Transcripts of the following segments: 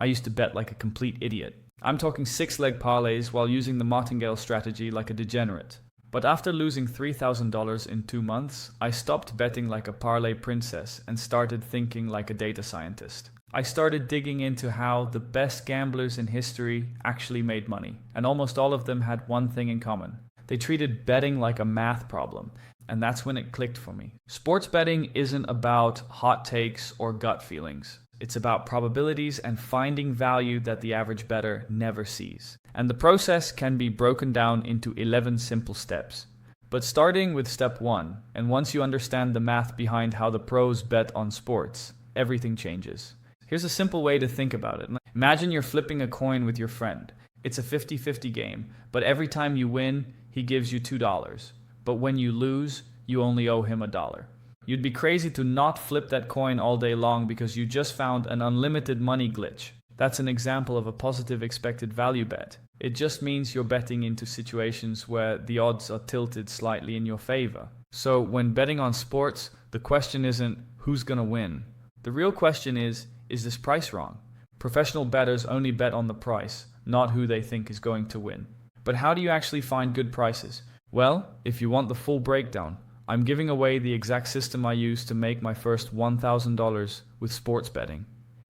I used to bet like a complete idiot. I'm talking 6-leg parlays while using the martingale strategy like a degenerate. But after losing $3,000 in 2 months, I stopped betting like a parlay princess and started thinking like a data scientist. I started digging into how the best gamblers in history actually made money, and almost all of them had one thing in common. They treated betting like a math problem, and that's when it clicked for me. Sports betting isn't about hot takes or gut feelings. It's about probabilities and finding value that the average bettor never sees. And the process can be broken down into 11 simple steps. But starting with step 1, and once you understand the math behind how the pros bet on sports, everything changes. Here's a simple way to think about it. Imagine you're flipping a coin with your friend. It's a 50-50 game, but every time you win, he gives you $2. But when you lose, you only owe him $1. You'd be crazy to not flip that coin all day long because you just found an unlimited money glitch. That's an example of a positive expected value bet. It just means you're betting into situations where the odds are tilted slightly in your favor. So when betting on sports, the question isn't who's gonna win. The real question is this price wrong? Professional bettors only bet on the price, not who they think is going to win. But how do you actually find good prices? Well, if you want the full breakdown, I'm giving away the exact system I used to make my first $1,000 with sports betting.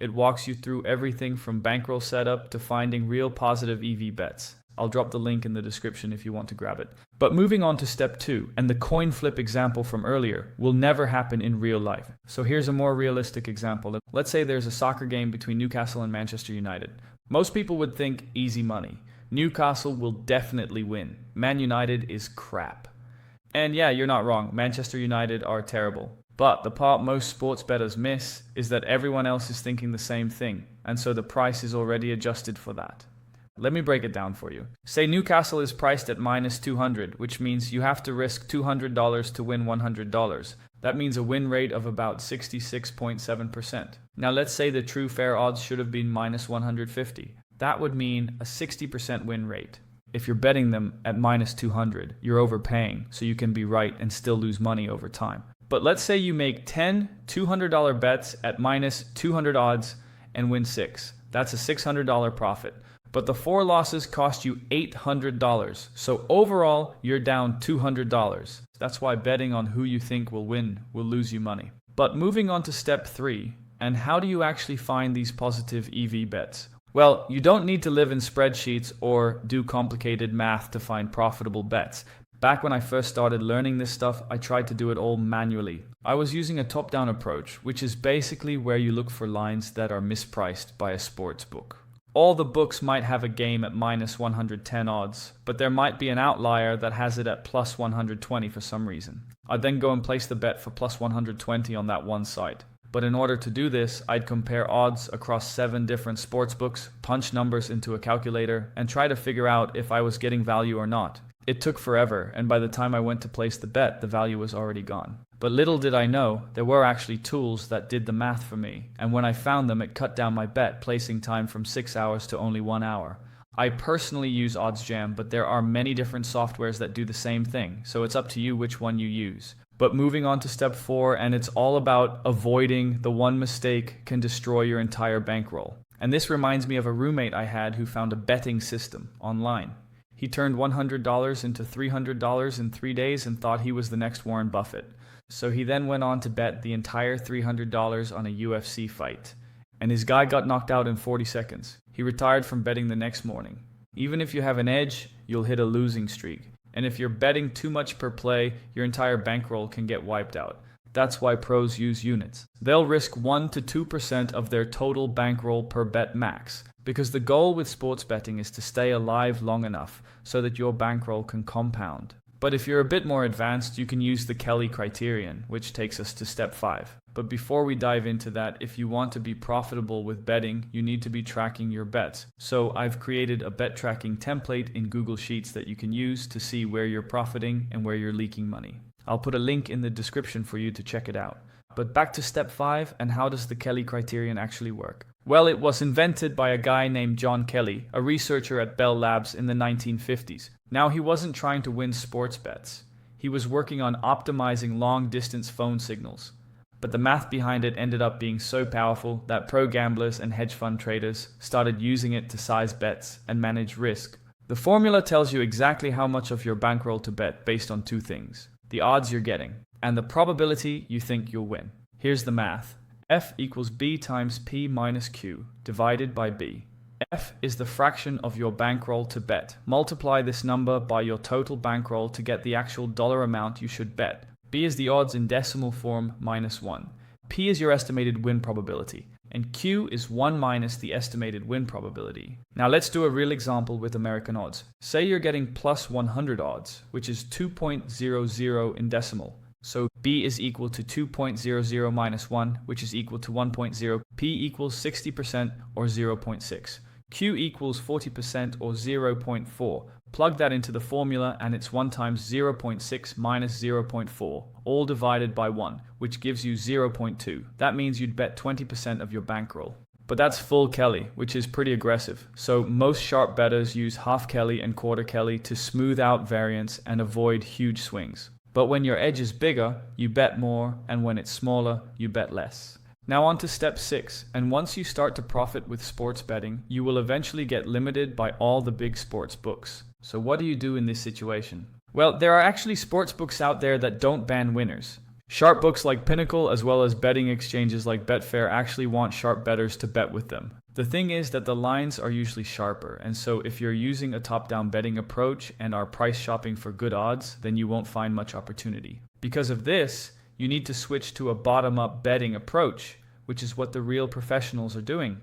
It walks you through everything from bankroll setup to finding real positive EV bets. I'll drop the link in the description if you want to grab it. But moving on to step 2, and the coin flip example from earlier will never happen in real life. So here's a more realistic example. Let's say there's a soccer game between Newcastle and Manchester United. Most people would think easy money. Newcastle will definitely win. Man United is crap. And yeah, you're not wrong. Manchester United are terrible. But the part most sports bettors miss is that everyone else is thinking the same thing, and so the price is already adjusted for that. Let me break it down for you. Say Newcastle is priced at minus 200, which means you have to risk $200 to win $100. That means a win rate of about 66.7%. Now let's say the true fair odds should have been minus 150. That would mean a 60% win rate. If you're betting them at minus 200, you're overpaying, so you can be right and still lose money over time. But let's say you make 10 $200 bets at minus 200 odds and win 6. That's a $600 profit. But the 4 losses cost you $800. So overall, you're down $200. That's why betting on who you think will win will lose you money. But moving on to step 3, and how do you actually find these positive EV bets? Well, you don't need to live in spreadsheets or do complicated math to find profitable bets. Back when I first started learning this stuff, I tried to do it all manually. I was using a top-down approach, which is basically where you look for lines that are mispriced by a sports book. All the books might have a game at minus 110 odds, but there might be an outlier that has it at plus 120 for some reason. I'd then go and place the bet for plus 120 on that one site. But in order to do this, I'd compare odds across 7 different sports books, punch numbers into a calculator, and try to figure out if I was getting value or not. It took forever, and by the time I went to place the bet, the value was already gone. But little did I know, there were actually tools that did the math for me, and when I found them, it cut down my bet placing time from 6 hours to only 1 hour. I personally use OddsJam, but there are many different softwares that do the same thing, so it's up to you which one you use. But moving on to step 4, and it's all about avoiding the one mistake can destroy your entire bankroll. And this reminds me of a roommate I had who found a betting system online. He turned $100 into $300 in 3 days and thought he was the next Warren Buffett. So he then went on to bet the entire $300 on a UFC fight. And his guy got knocked out in 40 seconds. He retired from betting the next morning. Even if you have an edge, you'll hit a losing streak. And if you're betting too much per play, your entire bankroll can get wiped out. That's why pros use units. They'll risk 1 to 2% of their total bankroll per bet max, because the goal with sports betting is to stay alive long enough so that your bankroll can compound. But if you're a bit more advanced, you can use the Kelly criterion, which takes us to step 5. But before we dive into that, if you want to be profitable with betting, you need to be tracking your bets. So I've created a bet tracking template in Google Sheets that you can use to see where you're profiting and where you're leaking money. I'll put a link in the description for you to check it out. But back to step 5, and how does the Kelly criterion actually work? Well, it was invented by a guy named John Kelly, a researcher at Bell Labs in the 1950s. Now, he wasn't trying to win sports bets. He was working on optimizing long-distance phone signals. but the math behind it ended up being so powerful that pro gamblers and hedge fund traders started using it to size bets and manage risk. The formula tells you exactly how much of your bankroll to bet based on two things: the odds you're getting and the probability you think you'll win. Here's the math. F equals B times P minus Q divided by B. F is the fraction of your bankroll to bet. Multiply this number by your total bankroll to get the actual dollar amount you should bet. B is the odds in decimal form minus 1. P is your estimated win probability. And Q is 1 minus the estimated win probability. Now let's do a real example with American odds. Say you're getting plus 100 odds, which is 2.00 in decimal. So B is equal to 2.00 minus 1, which is equal to 1.0. P equals 60% or 0.6. Q equals 40% or 0.4. Plug that into the formula and it's 1 times 0.6 minus 0.4, all divided by 1, which gives you 0.2. That means you'd bet 20% of your bankroll. But that's full Kelly, which is pretty aggressive. So most sharp bettors use half Kelly and quarter Kelly to smooth out variance and avoid huge swings. But when your edge is bigger, you bet more, and when it's smaller, you bet less. Now on to step 6, and once you start to profit with sports betting, you will eventually get limited by all the big sports books. So what do you do in this situation? Well, there are actually sports books out there that don't ban winners. Sharp books like Pinnacle, as well as betting exchanges like Betfair, actually want sharp bettors to bet with them. The thing is that the lines are usually sharper, and so if you're using a top-down betting approach and are price shopping for good odds, then you won't find much opportunity. Because of this, you need to switch to a bottom-up betting approach, which is what the real professionals are doing.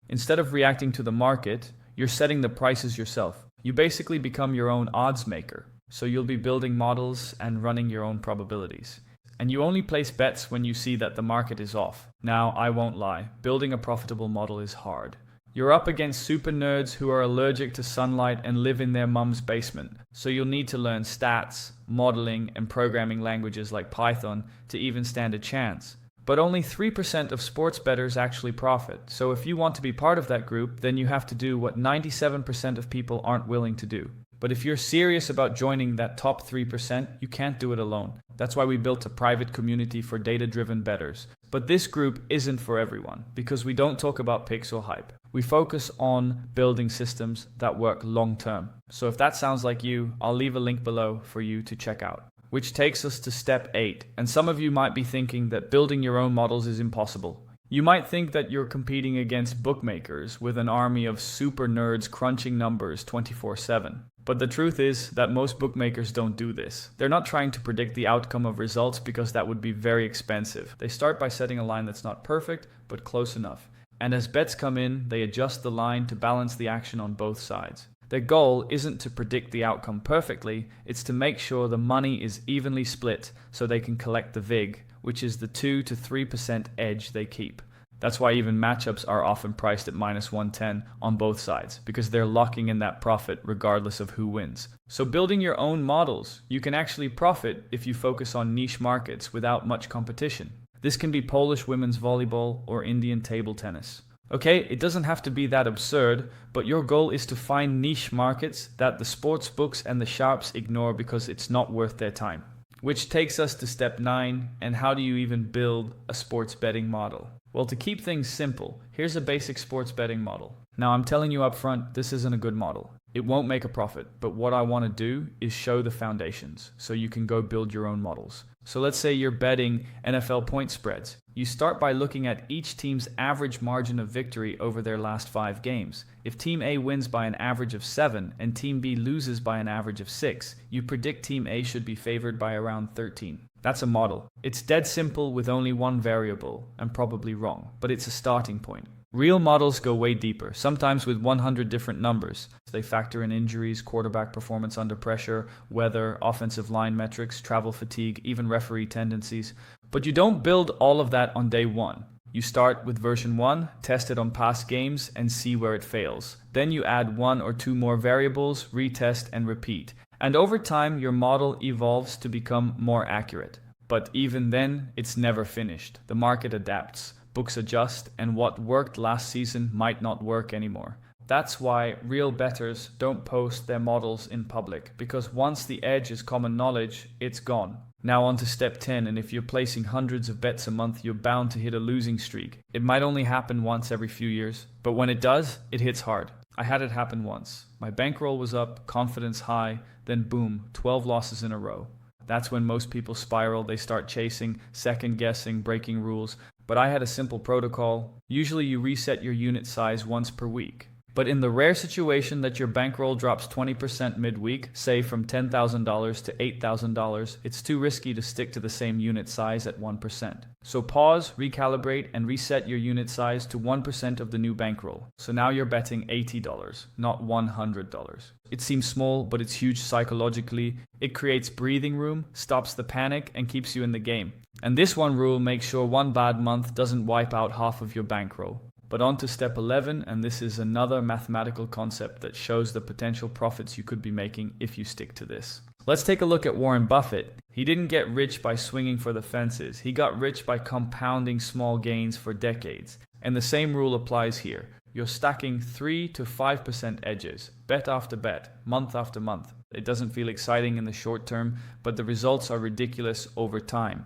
Instead of reacting to the market, you're setting the prices yourself. You basically become your own odds maker, so you'll be building models and running your own probabilities. And you only place bets when you see that the market is off. Now, I won't lie, building a profitable model is hard. You're up against super nerds who are allergic to sunlight and live in their mum's basement, so you'll need to learn stats, modeling, and programming languages like Python to even stand a chance. But only 3% of sports bettors actually profit, so if you want to be part of that group, then you have to do what 97% of people aren't willing to do. But if you're serious about joining that top 3%, you can't do it alone. That's why we built a private community for data-driven bettors. But this group isn't for everyone, because we don't talk about picks or hype. We focus on building systems that work long-term. So if that sounds like you, I'll leave a link below for you to check out. Which takes us to step 8, and some of you might be thinking that building your own models is impossible. You might think that you're competing against bookmakers with an army of super nerds crunching numbers 24/7. But the truth is that most bookmakers don't do this. They're not trying to predict the outcome of results because that would be very expensive. They start by setting a line that's not perfect, but close enough. And as bets come in, they adjust the line to balance the action on both sides. Their goal isn't to predict the outcome perfectly, it's to make sure the money is evenly split so they can collect the VIG, which is the 2 to 3% edge they keep. That's why even matchups are often priced at minus 110 on both sides, because they're locking in that profit regardless of who wins. So building your own models, you can actually profit if you focus on niche markets without much competition. This can be Polish women's volleyball or Indian table tennis. Okay, it doesn't have to be that absurd, but your goal is to find niche markets that the sports books and the sharps ignore because it's not worth their time. Which takes us to step 9, and how do you even build a sports betting model? Well, to keep things simple, here's a basic sports betting model. Now, I'm telling you up front, this isn't a good model. It won't make a profit, but what I want to do is show the foundations so you can go build your own models. So let's say you're betting NFL point spreads. You start by looking at each team's average margin of victory over their last 5 games. If Team A wins by an average of 7 and Team B loses by an average of 6, you predict Team A should be favored by around 13. That's a model. It's dead simple with only one variable, and probably wrong, but it's a starting point. Real models go way deeper, sometimes with 100 different numbers. They factor in injuries, quarterback performance under pressure, weather, offensive line metrics, travel fatigue, even referee tendencies. But you don't build all of that on day 1. You start with version 1, test it on past games, and see where it fails. Then you add 1 or 2 more variables, retest, and repeat. And over time, your model evolves to become more accurate. But even then, it's never finished. The market adapts, books adjust, and what worked last season might not work anymore. That's why real bettors don't post their models in public, because once the edge is common knowledge, it's gone. Now on to step 10, and if you're placing hundreds of bets a month, you're bound to hit a losing streak. It might only happen once every few years, but when it does, it hits hard. I had it happen once. My bankroll was up, confidence high, then boom, 12 losses in a row. That's when most people spiral, they start chasing, second guessing, breaking rules. But I had a simple protocol. Usually you reset your unit size once per week. But in the rare situation that your bankroll drops 20% midweek, say from $10,000 to $8,000, it's too risky to stick to the same unit size at 1%. So pause, recalibrate, and reset your unit size to 1% of the new bankroll. So now you're betting $80, not $100. It seems small, but it's huge psychologically. It creates breathing room, stops the panic, and keeps you in the game. And this one rule makes sure one bad month doesn't wipe out half of your bankroll. But on to step 11, and this is another mathematical concept that shows the potential profits you could be making if you stick to this. Let's take a look at Warren Buffett. He didn't get rich by swinging for the fences. He got rich by compounding small gains for decades. And the same rule applies here. You're stacking 3 to 5% edges, bet after bet, month after month. It doesn't feel exciting in the short term, but the results are ridiculous over time.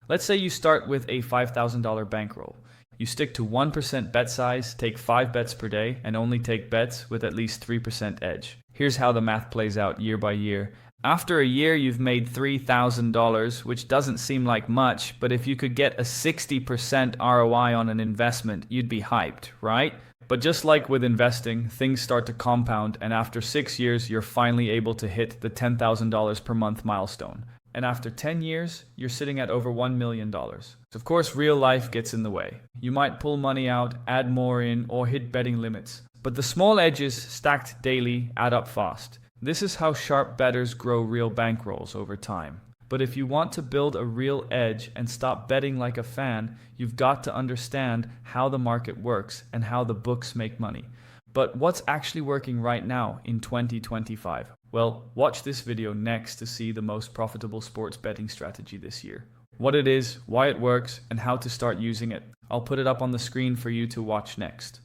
Let's say you start with a $5,000 bankroll. You stick to 1% bet size, take 5 bets per day, and only take bets with at least 3% edge. Here's how the math plays out year by year. After a year, you've made $3,000, which doesn't seem like much, but if you could get a 60% ROI on an investment, you'd be hyped, right? But just like with investing, things start to compound, and after 6 years, you're finally able to hit the $10,000 per month milestone. And after 10 years, you're sitting at over $1 million. Of course, real life gets in the way. You might pull money out, add more in, or hit betting limits. But the small edges stacked daily add up fast. This is how sharp bettors grow real bankrolls over time. But if you want to build a real edge and stop betting like a fan, you've got to understand how the market works and how the books make money. But what's actually working right now in 2025? Well, watch this video next to see the most profitable sports betting strategy this year. What it is, why it works, and how to start using it. I'll put it up on the screen for you to watch next.